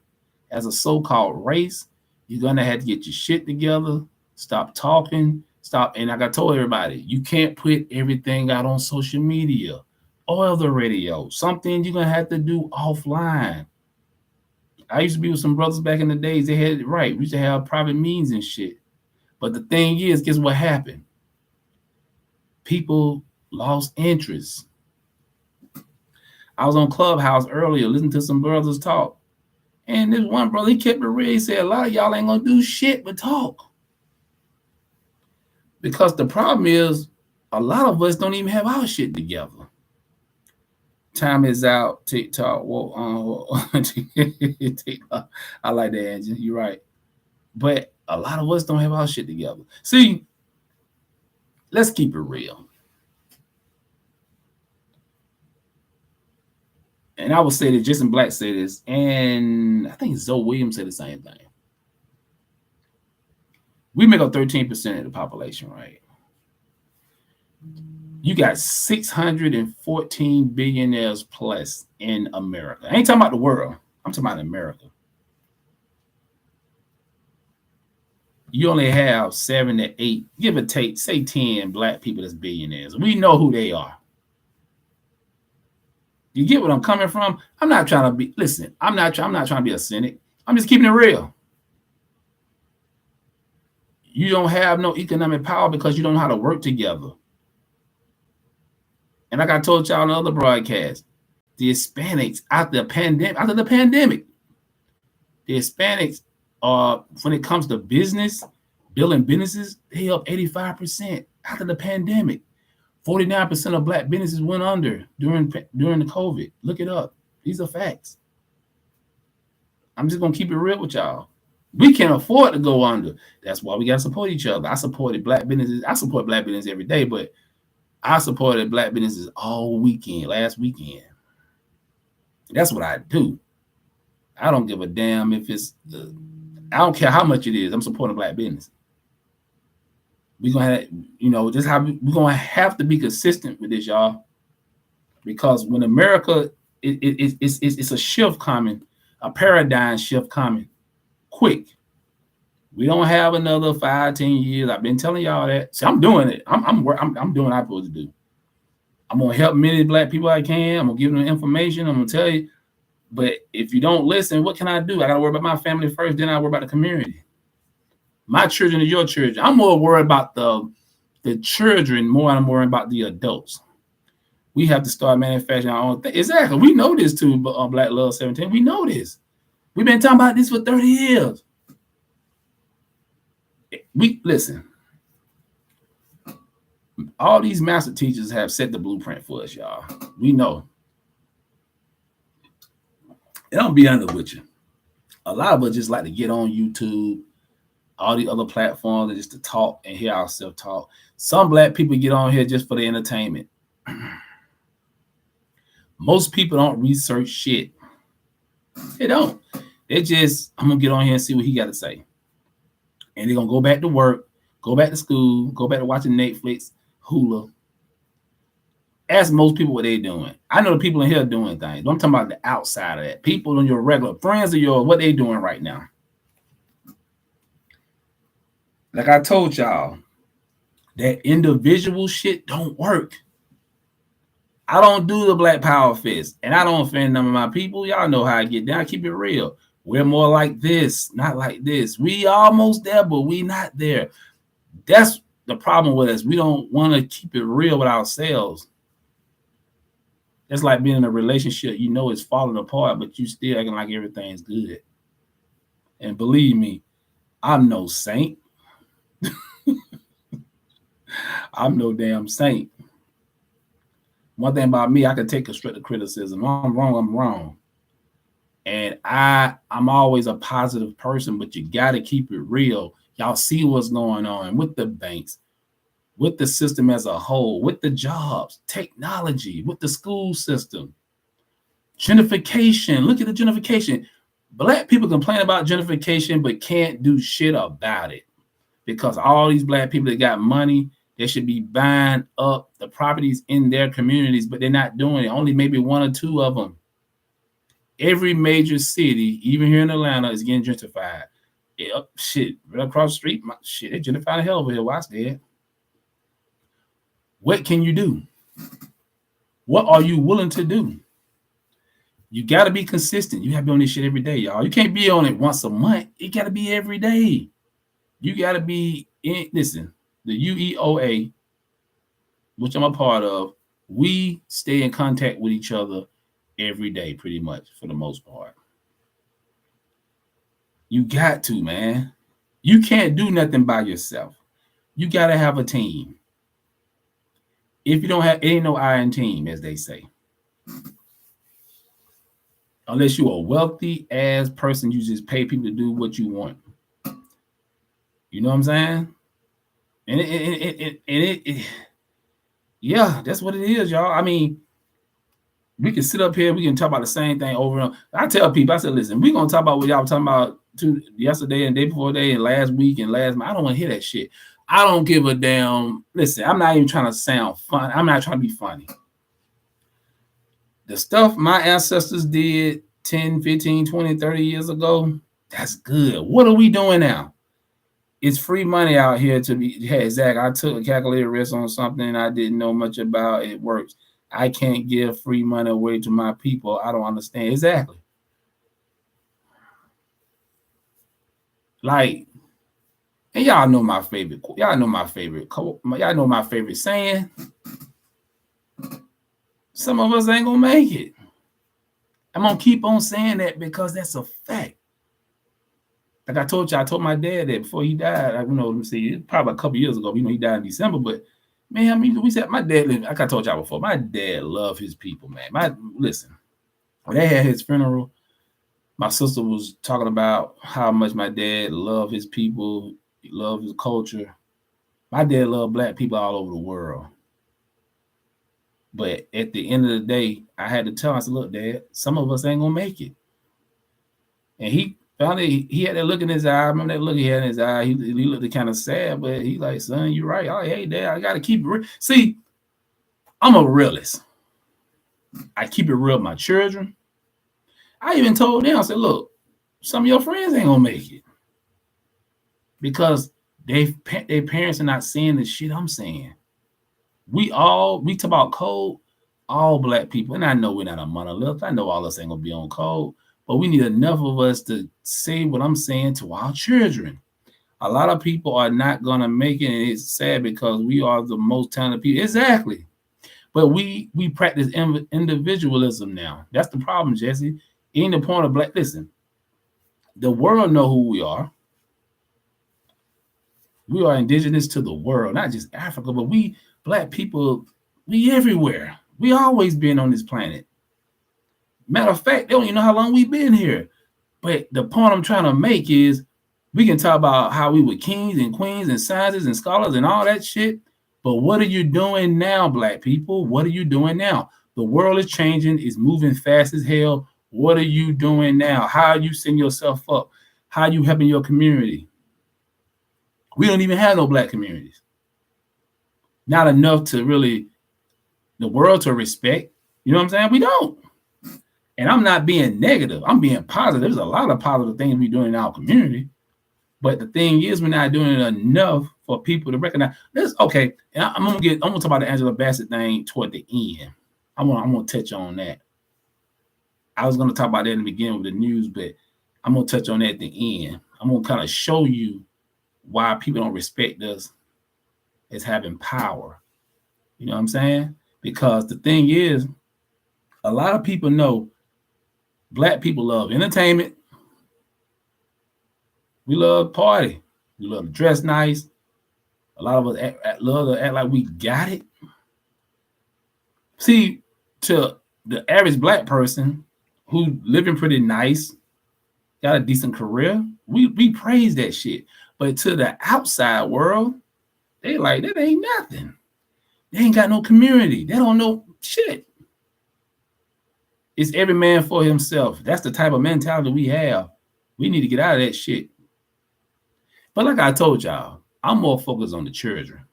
as a so-called race, you're gonna have to get your shit together, stop talking, stop. And like I told everybody, you can't put everything out on social media or the radio. Something you're gonna have to do offline. I used to be with some brothers back in the days, they had it right. We used to have private meetings and shit. But the thing is, guess what happened? People lost interest. I was on Clubhouse earlier, listening to some brothers talk. And this one brother, he kept it real. He said, a lot of y'all ain't gonna do shit but talk. Because the problem is, a lot of us don't even have our shit together. Time is out. TikTok. TikTok. I like that, Angie. You're right. But a lot of us don't have our shit together. See, let's keep it real. And I would say that Jason Black said this, and I think Zoe Williams said the same thing. We make up 13% of the population, right? You got 614 billionaires plus in America. I ain't talking about the world. I'm talking about America. You only have 7 to 8, give or take, say 10 black people that's billionaires. We know who they are. You get what I'm coming from? I'm not trying to be, listen, I'm not trying to be a cynic. I'm just keeping it real. You don't have no economic power because you don't know how to work together. And like I told y'all on the other broadcast, the Hispanics after the pandemic, the Hispanics are, when it comes to business, building businesses, they up 85% after the pandemic. 49% of black businesses went under during the COVID. Look it up. These are facts. I'm just gonna keep it real with y'all. We can't afford to go under. That's why we gotta support each other. I supported black businesses. I support black businesses every day, but I supported black businesses all weekend, last weekend. That's what I do. I don't give a damn if it's I don't care how much it is. I'm supporting black business. We're gonna have, just how we're gonna have to be consistent with this, y'all. Because when America, it's a shift coming, a paradigm shift coming quick. We don't have another 5-10 years. I've been telling y'all that. See, I'm doing it. I'm doing what I'm supposed to do. I'm gonna help many black people I can. I'm gonna give them information. I'm gonna tell you. But if you don't listen, what can I do? I gotta worry about my family first, then I worry about the community. My children are your children. I'm more worried about the children more than I'm worried about the adults. We have to start manufacturing our own thing. Exactly. We know this too, Black Love 17. We know this. We've been talking about this for 30 years. Listen. All these master teachers have set the blueprint for us, y'all. We know. And I'll be honest with you. A lot of us just like to get on YouTube, all the other platforms, and just to talk and hear ourselves talk. Some black people get on here just for the entertainment. Most people don't research shit. They don't. They just, I'm going to get on here and see what he got to say. And they're going to go back to work, go back to school, go back to watching Netflix, Hulu. Ask most people what they're doing. I know the people in here doing things. I'm talking about the outside of that. People on your regular friends of yours, what they doing right now. Like I told y'all, that individual shit don't work. I don't do the Black Power fist, and I don't offend none of my people. Y'all know how I get down. I keep it real. We're more like this, not like this. We almost there, but we not there. That's the problem with us. We don't want to keep it real with ourselves. It's like being in a relationship, you know it's falling apart, but you still acting like everything's good. And believe me, I'm no saint. I'm no damn saint. One thing about me, I can take constructive criticism. I'm wrong, I'm wrong. And I'm always a positive person, but you got to keep it real. Y'all see what's going on with the banks, with the system as a whole, with the jobs, technology, with the school system, gentrification. Look at the gentrification. Black people complain about gentrification, but can't do shit about it because all these black people that got money, they should be buying up the properties in their communities, but they're not doing it. Only maybe one or two of them. Every major city, even here in Atlanta, is getting gentrified. Shit, right across the street, they gentrified the hell over here. Watch that. What can you do? What are you willing to do? You got to be consistent. You have to be on this shit every day, y'all. You can't be on it once a month. It got to be every day. You got to be in, listen, the UEOA, which I'm a part of, we stay in contact with each other every day, pretty much, for the most part. You got to, man. You can't do nothing by yourself. You got to have a team. If you don't have, ain't no I in team, as they say. Unless you're a wealthy ass person, you just pay people to do what you want. You know what I'm saying? And yeah, that's what it is, y'all. I mean, we can sit up here, we can talk about the same thing over and over. I tell people, I said, listen, we're gonna talk about what y'all were talking about yesterday and the day before day and last week and last month. I don't want to hear that shit. I don't give a damn. Listen, I'm not even trying to sound funny. I'm not trying to be funny. The stuff my ancestors did 10, 15, 20, 30 years ago, that's good. What are we doing now? It's free money out here to be. Hey, Zach, I took a calculated risk on something I didn't know much about. It works. I can't give free money away to my people. I don't understand. Exactly. Like, and y'all know my favorite. Y'all know my favorite. Y'all know my favorite saying. Some of us ain't gonna make it. I'm gonna keep on saying that because that's a fact. Like I told you, I told my dad that before he died. Let me see, probably a couple years ago. He died in December, but man, I mean, we said my dad lived. Like I told y'all before, my dad loved his people, man. Listen, when they had his funeral, my sister was talking about how much my dad loved his people, he loved his culture. My dad loved black people all over the world. But at the end of the day, I had to tell him, I said, look, Dad, some of us ain't gonna make it. And he had that look in his eye. I remember that look he had in his eye. He looked kind of sad, but he like, son, you're right. Oh, hey, Dad, I gotta keep it real. See, I'm a realist. I keep it real with my children. I even told them, I said, look, some of your friends ain't gonna make it. Because their parents are not saying the shit I'm saying. We talk about code, all black people, and I know we're not a monolith. I know all of us ain't gonna be on code, but we need enough of us to say what I'm saying to our children. A lot of people are not gonna make it, and it's sad because we are the most talented people. Exactly. But we practice individualism now. That's the problem, Jesse. Ain't the point of black. Listen, the world know who we are. We are indigenous to the world, not just Africa, but we black people, we everywhere. We always been on this planet. Matter of fact, they don't even know how long we've been here. But the point I'm trying to make is we can talk about how we were kings and queens and scientists and scholars and all that shit. But what are you doing now, black people? What are you doing now? The world is changing. It's moving fast as hell. What are you doing now? How are you setting yourself up? How are you helping your community? We don't even have no black communities. Not enough to really the world to respect. You know what I'm saying? We don't. And I'm not being negative. I'm being positive. There's a lot of positive things we're doing in our community. But the thing is, we're not doing it enough for people to recognize this. Okay, and I'm gonna talk about the Angela Bassett thing toward the end. I'm gonna touch on that. I was gonna talk about that in the beginning with the news, but I'm gonna touch on that at the end. I'm gonna kind of show you why people don't respect us as having power. You know what I'm saying? Because the thing is, a lot of people know Black people love entertainment. We love party. We love to dress nice. A lot of us love to act like we got it. See, to the average Black person who living pretty nice, got a decent career, we praise that shit. But to the outside world, they like, that ain't nothing. They ain't got no community. They don't know shit. It's every man for himself. That's the type of mentality we have. We need to get out of that shit. But like I told y'all, I'm more focused on the children.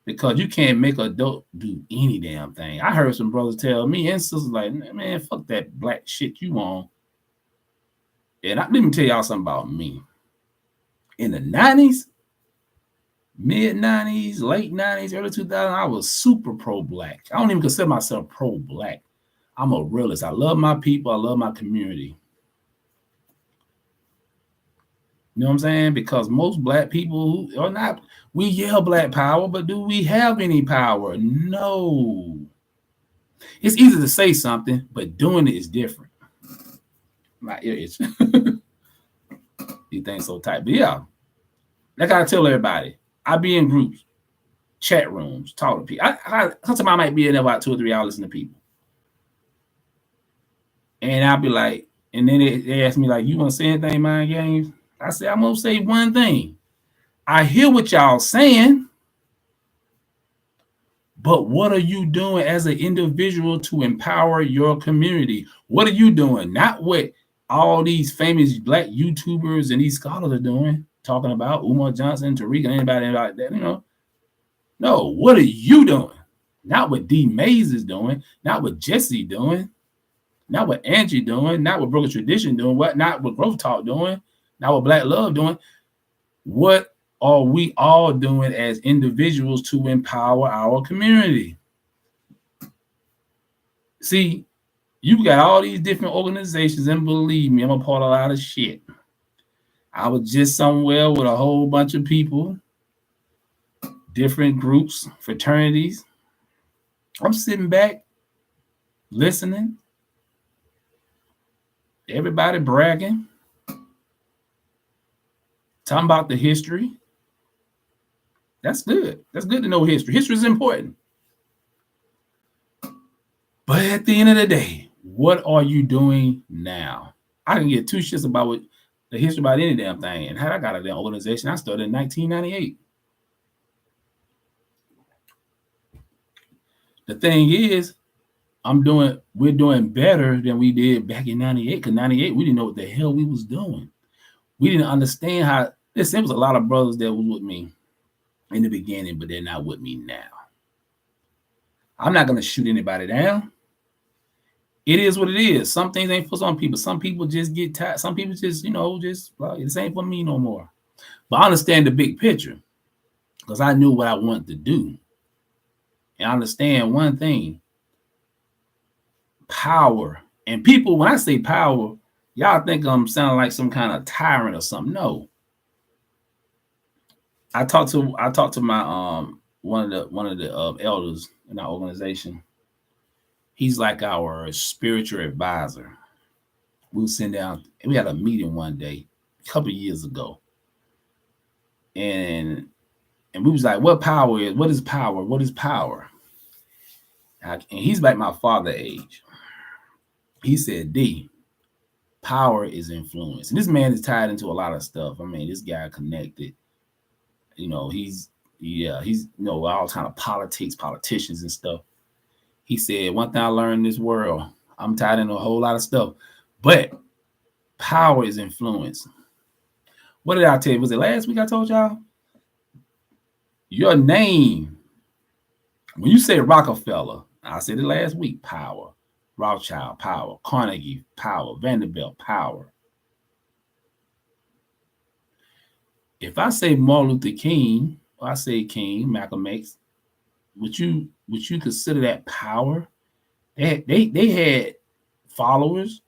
Because you can't make an adult do any damn thing. I heard some brothers tell me and sisters like, man, fuck that black shit you on. And let me tell y'all something about me. In the 90s, mid-90s, late 90s, early 2000s, I was super pro-Black. I don't even consider myself pro-Black. I'm a realist. I love my people. I love my community. You know what I'm saying? Because most Black people are not, we yell Black power, but do we have any power? No. It's easy to say something, but doing it is different. My ear itch. These things so tight. But yeah, like I tell everybody, I be in groups, chat rooms, talk to people. Sometimes I might be in there about 2 or 3 hours listening to people. And I'll be like, and then they ask me like, you want to say anything, Mind Games? I say, I'm going to say one thing. I hear what y'all saying, but what are you doing as an individual to empower your community? What are you doing? Not what all these famous Black YouTubers and these scholars are doing, talking about Umar Johnson, Tariq, and anybody like that, you know. No, what are you doing? Not what D Mays is doing, not what Jesse doing, not what Angie doing, not what Broken Tradition doing, not what Growth Talk doing, not what Black Love doing. What are we all doing as individuals to empower our community? See, you got all these different organizations, and believe me, I'm a part of a lot of shit. I was just somewhere with a whole bunch of people, different groups, fraternities. I'm sitting back, listening. Everybody bragging, talking about the history. That's good. That's good to know history. History is important. But at the end of the day, what are you doing now? I can get 2 shits about what the history about any damn thing. And how I got a damn organization, I started in 1998. The thing is, we're doing better than we did back in 98. Because 98, we didn't know what the hell we was doing. We didn't understand how, listen, there was a lot of brothers that was with me in the beginning, but they're not with me now. I'm not going to shoot anybody down. It is what it is. Some things ain't for some people. Some people just get tired. Some people just, this ain't for me no more. But I understand the big picture because I knew what I wanted to do. And I understand one thing. Power. And people, when I say power, y'all think I'm sounding like some kind of tyrant or something. No. I talked to my one of the elders in our organization. He's like our spiritual advisor. We would sit down. We had a meeting one day, a couple of years ago, and we was like, "What power is? What is power? What is power?" And he's like my father age. He said, "D, power is influence." And this man is tied into a lot of stuff. I mean, this guy connected. He's all kind of politicians and stuff. He said, one thing I learned in this world, I'm tied into a whole lot of stuff, but power is influence. What did I tell you? Was it last week I told y'all? Your name, when you say Rockefeller, I said it last week, power. Rothschild, power. Carnegie, power. Vanderbilt, power. If I say Martin Luther King, or I say King, Malcolm X, would you consider that power? They had followers.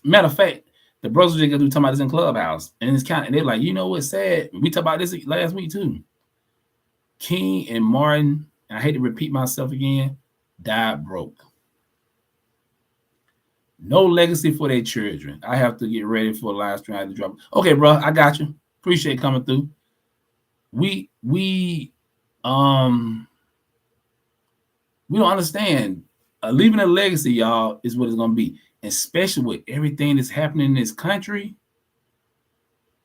Matter of fact, the brothers are talking about this in Clubhouse, and it's kind of, they're like, you know what's sad? We talked about this last week too. King and Martin, and I hate to repeat myself again, died broke. No legacy for their children. I have to get ready for a live stream. I have to drop. Okay, bro, I got you. Appreciate coming through. We don't understand. Leaving a legacy, y'all, is what it's gonna be. Especially with everything that's happening in this country.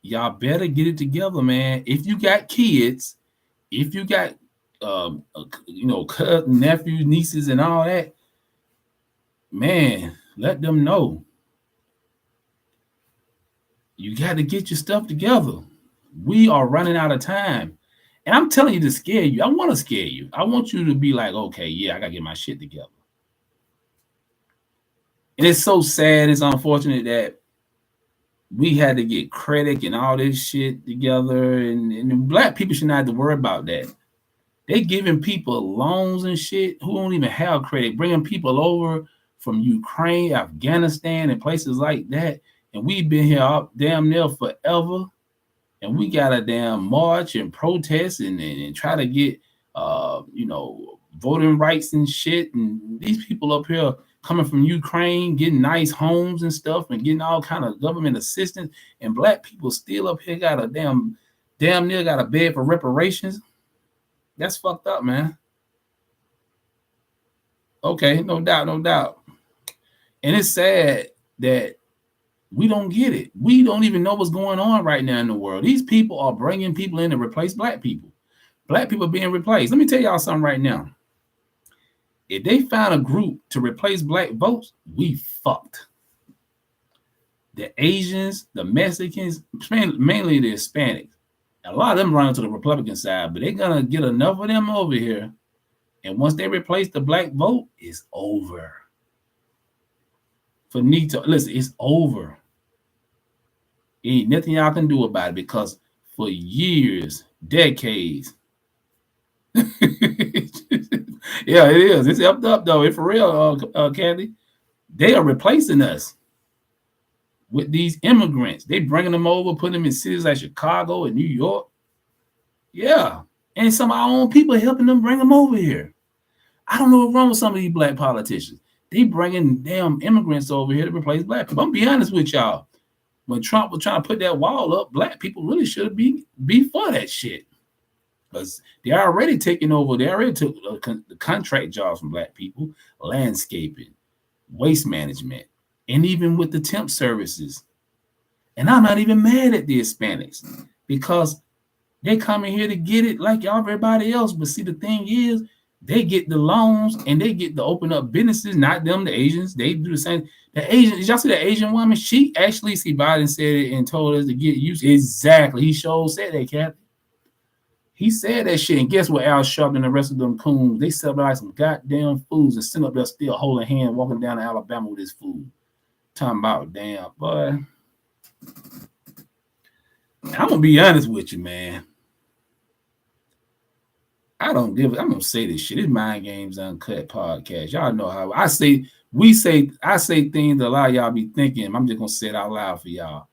Y'all better get it together, man. If you got kids, if you got cousins, nephews, nieces, and all that, man, let them know. You got to get your stuff together. We are running out of time. And I'm telling you to scare you. I want to scare you. I want you to be like, okay, yeah, I got to get my shit together. And it's so sad. It's unfortunate that we had to get credit and all this shit together. And black people should not have to worry about that. They giving people loans and shit who don't even have credit, bringing people over from Ukraine, Afghanistan, and places like that. And we've been here up damn near forever. And we got to damn march and protest and try to get, voting rights and shit. And these people up here coming from Ukraine, getting nice homes and stuff and getting all kind of government assistance. And black people still up here got a damn near got a bed for reparations. That's fucked up, man. Okay, no doubt. And it's sad that we don't get it. We don't even know what's going on right now in the world. These people are bringing people in to replace black people. Black people being replaced. Let me tell y'all something right now. If they found a group to replace black votes, we fucked. The Asians, the Mexicans, mainly the Hispanics. A lot of them run to the Republican side, but they're going to get enough of them over here. And once they replace the black vote, it's over. Finito. Listen, it's over. Ain't nothing y'all can do about it because for years, decades. Yeah, it is. It's up though. It's for real, Kathy. They are replacing us with these immigrants. They bringing them over, putting them in cities like Chicago and New York. Yeah. And some of our own people helping them bring them over here. I don't know what's wrong with some of these black politicians. They bringing damn immigrants over here to replace black people. I'm gonna be honest with y'all. When Trump was trying to put that wall up, black people really should be for that shit. Because they're already taking over. They already took the contract jobs from black people, landscaping, waste management, and even with the temp services. And I'm not even mad at the Hispanics because they come in here to get it like everybody else. But see, the thing is, they get the loans and they get to open up businesses, not them, the Asians. They do the same. The Asian, did y'all see the Asian woman? She actually, Biden said it and told us to get used. Exactly. He sure said that, Kathy. He said that shit. And guess what? Al Sharpton and the rest of them coons, they sell like some goddamn fools and sitting up there still holding hand, walking down to Alabama with his food. Talking about, damn, boy. I'm going to be honest with you, man. I'm going to say this shit. It's Mind Games Uncut podcast. Y'all know how I say things that a lot of y'all be thinking. I'm just going to say it out loud for y'all.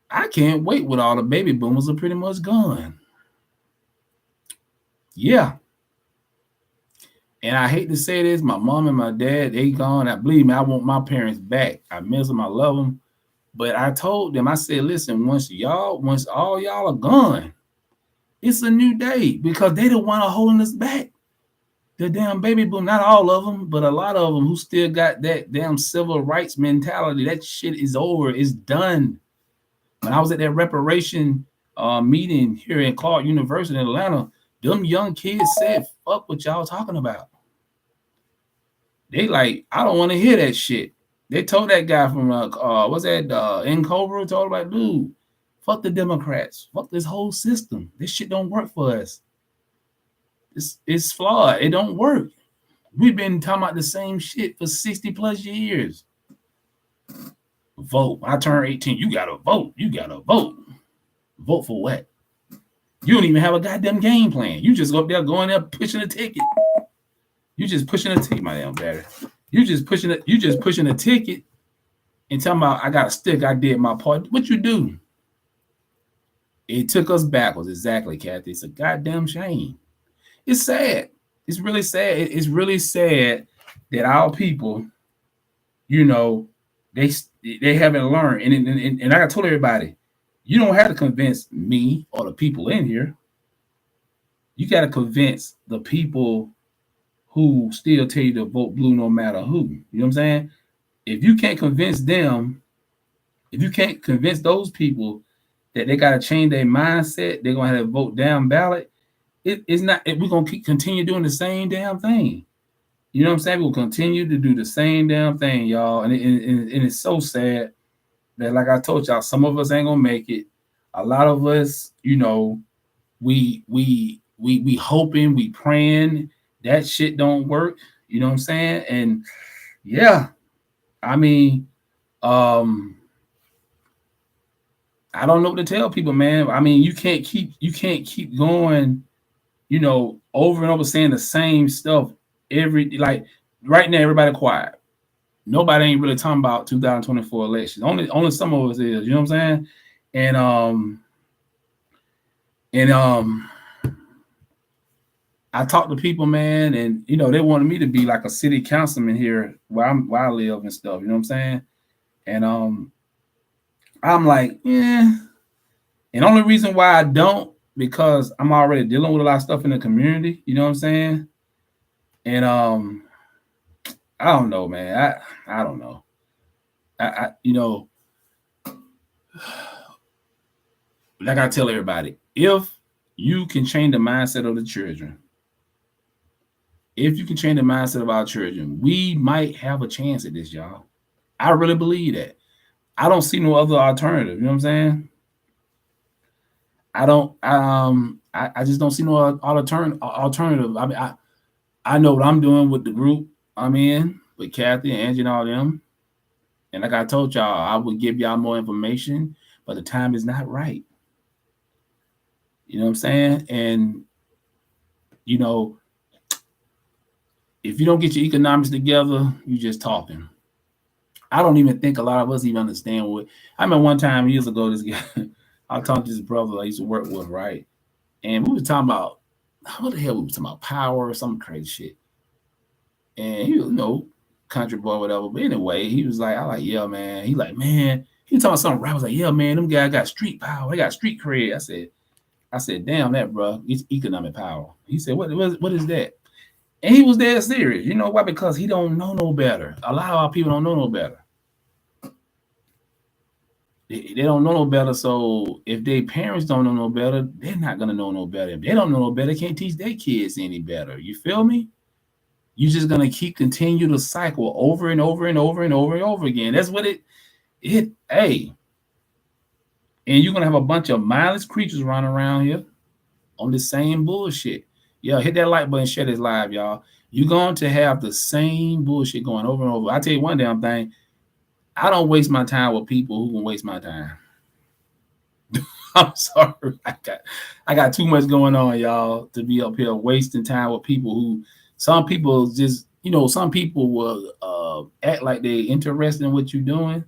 I can't wait with all the baby boomers are pretty much gone. Yeah. And I hate to say this, my mom and my dad, they gone. I believe me, I want my parents back. I miss them. I love them. But I told them, I said, listen, once all y'all are gone, it's a new day because they don't want to hold us back. The damn baby boom, not all of them, but a lot of them who still got that damn civil rights mentality. That shit is over. It's done. When I was at that reparation meeting here at Clark University in Atlanta, them young kids said, fuck what y'all talking about. They like, I don't want to hear that shit. They told that guy from, in Cobra, told him like, dude, fuck the Democrats. Fuck this whole system. This shit don't work for us. It's flawed. It don't work. We've been talking about the same shit for 60 plus years. Vote. When I turn 18, you gotta vote. You gotta vote. Vote for what? You don't even have a goddamn game plan. You just go up there going there pushing a ticket. You just pushing a ticket, my damn battery. You just pushing a ticket and talking about I got a stick, I did my part. What you do? It took us backwards. Exactly, Kathy. It's a goddamn shame. it's sad. It's really sad. It's really sad that our people, you know, they haven't learned. And I told everybody, you don't have to convince me or the people in here. You got to convince the people who still tell you to vote blue no matter who. You know what I'm saying? If you can't convince them, if you can't convince those people that they got to change their mindset, they're going to have to vote down ballot. It's not, we're going to continue doing the same damn thing. You know what I'm saying? We'll continue to do the same damn thing, y'all. And it's so sad that, like I told y'all, some of us ain't going to make it. A lot of us, you know, we hoping, we praying that shit don't work. You know what I'm saying? And yeah, I mean, I don't know what to tell people, man. I mean, you can't keep going, you know, over and over saying the same stuff like right now, everybody quiet. Nobody ain't really talking about 2024 elections. Only some of us is, you know what I'm saying? And I talked to people, man, and you know, they wanted me to be like a city councilman here where I live and stuff, you know what I'm saying? And I'm like, yeah. And only reason why I don't, because I'm already dealing with a lot of stuff in the community, you know what I'm saying? And I don't know, man. I don't know. I you know, like I tell everybody, if you can change the mindset of the children, if you can change the mindset of our children, we might have a chance at this, y'all. I really believe that. I don't see no other alternative. You know what I'm saying? I just don't see no alternative. I mean, I know what I'm doing with the group I'm in with Kathy and Angie and all them. And like I told y'all, I would give y'all more information, but the time is not right. You know what I'm saying? And, you know, if you don't get your economics together, you just talking. I don't even think a lot of us even understand what. I remember one time years ago, this guy, I talked to this brother I used to work with, right? And we were talking about, what the hell we were talking about, power or some crazy shit. And he was, you know, country boy, whatever. But anyway, he was like, I like, yeah, man. He like, man, he was talking about something right. I was like, yeah, man, them guys got street power. They got street cred. I said, damn that, bro. It's economic power. He said, what is that? And he was dead serious. You know why? Because he don't know no better. A lot of our people don't know no better. They don't know no better. So if their parents don't know no better, they're not gonna know no better. If they don't know no better, they can't teach their kids any better. You feel me? You're just gonna continue the cycle over and over and over and over and over again. That's what hey. And you're gonna have a bunch of mindless creatures running around here on the same bullshit. Yeah, hit that like button, share this live, y'all. You're going to have the same bullshit going over and over. I tell you one damn thing. I don't waste my time with people who can waste my time. I'm sorry. I got too much going on, y'all, to be up here wasting time with people who, some people just, you know, some people will act like they're interested in what you're doing.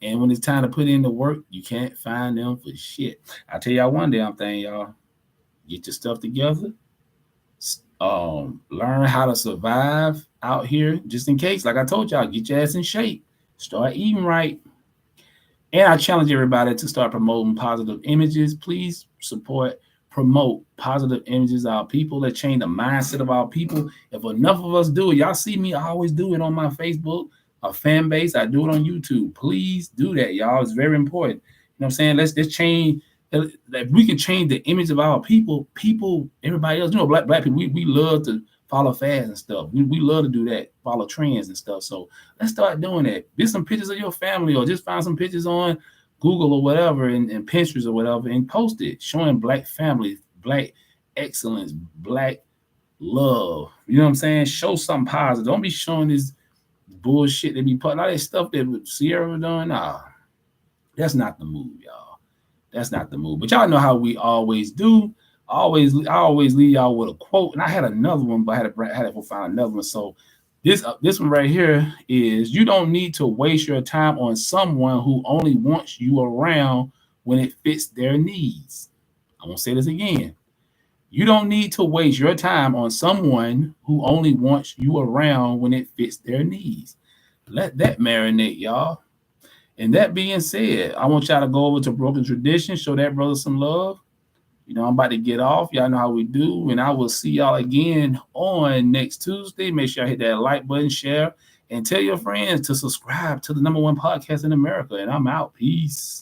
And when it's time to put in the work, you can't find them for shit. I tell y'all one damn thing, y'all. Get your stuff together. Learn how to survive out here, just in case. Like I told y'all, get your ass in shape. Start eating right. And I challenge everybody to start promoting positive images. Please promote positive images of our people that change the mindset of our people. If enough of us do it, y'all see me, I always do it on my Facebook, a fan base. I do it on YouTube. Please do that, y'all. It's very important. You know what I'm saying? Let's change. If we can change the image of our people, everybody else, you know, black people, we love to follow fast and stuff. We love to do that, follow trends and stuff. So let's start doing that. Get some pictures of your family, or just find some pictures on Google or whatever, and Pinterest or whatever, and post it, showing black family, black excellence, black love. You know what I'm saying? Show something positive. Don't be showing this bullshit that be putting all that stuff that Ciara done. Nah, that's not the move, y'all. That's not the move. But y'all know how we always do. I always leave y'all with a quote, and I had another one, but I had to find another one. So this one right here is: you don't need to waste your time on someone who only wants you around when it fits their needs. I'm gonna say this again: You don't need to waste your time on someone who only wants you around when it fits their needs. Let that marinate, y'all. And that being said, I want y'all to go over to Broken Tradition, show that brother some love. You know, I'm about to get off. Y'all know how we do. And I will see y'all again on next Tuesday. Make sure y'all hit that like button, share, and tell your friends to subscribe to the #1 podcast in America. And I'm out. Peace.